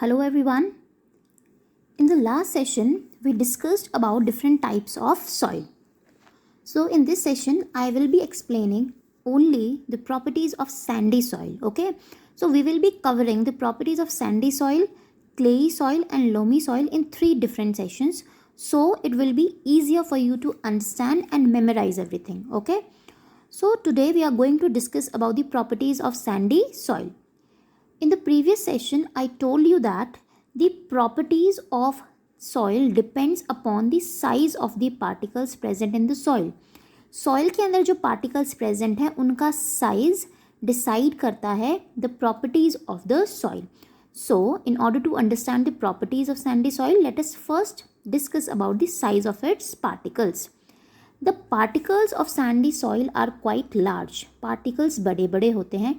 Hello everyone. In the last session, we discussed about different types of soil. So in this session, I will be explaining only the properties of sandy soil. Okay. So we will be covering the properties of sandy soil, clayey soil and loamy soil in 3 different sessions. So it will be easier for you to understand and memorize everything. Okay. So today we are going to discuss about the properties of sandy soil. In the previous session, I told you that the properties of soil depends upon the size of the particles present in the soil. Soil के अंदर जो particles present हैं उनका size decide करता है the properties of the soil. So, in order to understand the properties of sandy soil, let us first discuss about the size of its particles. The particles of sandy soil are quite large. Particles बड़े बड़े होते हैं.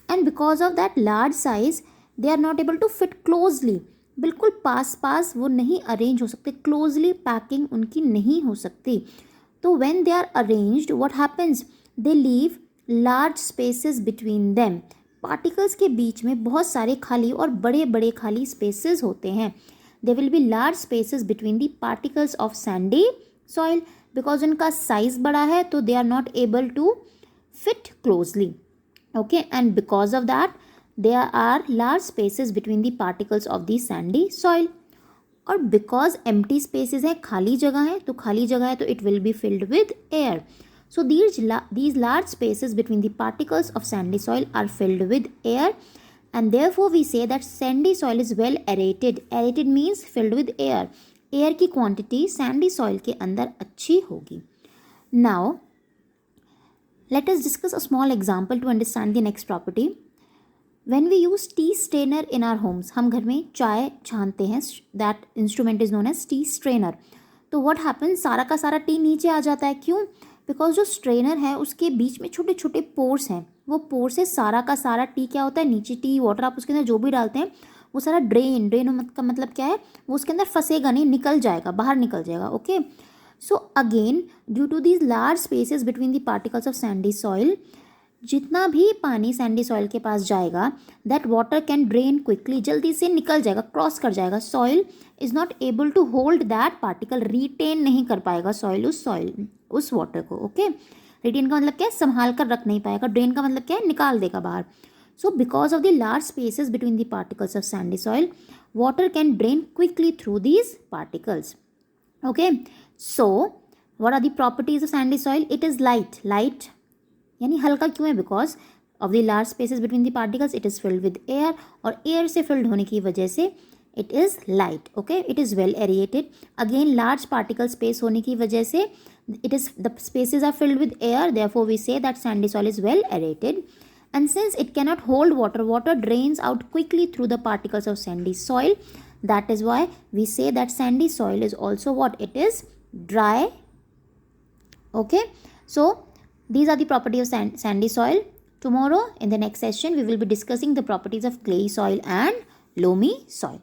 And because of that large size, they are not able to fit closely. बिल्कुल पास वो नहीं arrange हो सकते. Closely packing उनकी नहीं हो सकती. तो when they are arranged, what happens? They leave large spaces between them. Particles के बीच में बहुत सारे खाली और बड़े बड़े खाली spaces होते हैं. There will be large spaces between the particles of sandy soil because उनका size बड़ा है तो they are not able to fit closely. Okay, and because of that there are large spaces between the particles of the sandy soil. और because empty spaces है, खाली जगह है, तो खाली जगह है तो it will be filled with air. So these large spaces between the particles of sandy soil are filled with air, and therefore we say that sandy soil is well aerated. Aerated means filled with air. Air की quantity sandy soil के अंदर अच्छी होगी. Now let us discuss a small example to understand the next property. When we use tea strainer in our homes, हम घर में चाय छानते हैं, that instrument is known as tea strainer. तो what happens, सारा का सारा टी नीचे आ जाता है. क्यों? Because जो strainer है उसके बीच में छोटे छोटे pores हैं. वो pore से सारा का सारा टी क्या होता है, नीचे टी वाटर आप उसके अंदर जो भी डालते हैं वो सारा ड्रेन का मतलब क्या है, वो उसके अंदर फंसेगा नहीं, निकल जाएगा, बाहर निकल जाएगा. Okay. So again, due to these large spaces between the particles of sandy soil, जितना भी पानी sandy soil के पास जाएगा, that water can drain quickly, जल्दी से निकल जाएगा, क्रॉस कर जाएगा. Soil is not able to hold that particle, retain नहीं कर पाएगा soil उस water को. ओके. retain का मतलब क्या है, संभाल कर रख नहीं पाएगा. drain का मतलब क्या है, निकाल देगा बाहर. So because of the large spaces between the particles of sandy soil, water can drain quickly through these particles. Okay. So what are the properties of sandy soil? It is light. Light यानी हल्का क्यों है? Because of the large spaces between the particles, it is filled with air, और air से filled होने की वजह से it is light. Okay, it is well aerated. Again, large particle space होने की वजह से the spaces are filled with air. Therefore, we say that sandy soil is well aerated. And since it cannot hold water, water drains out quickly through the particles of sandy soil. That is why we say that sandy soil is also what? It is dry. Okay, so these are the properties of sandy soil. Tomorrow in the next session we will be discussing the properties of clay soil and loamy soil.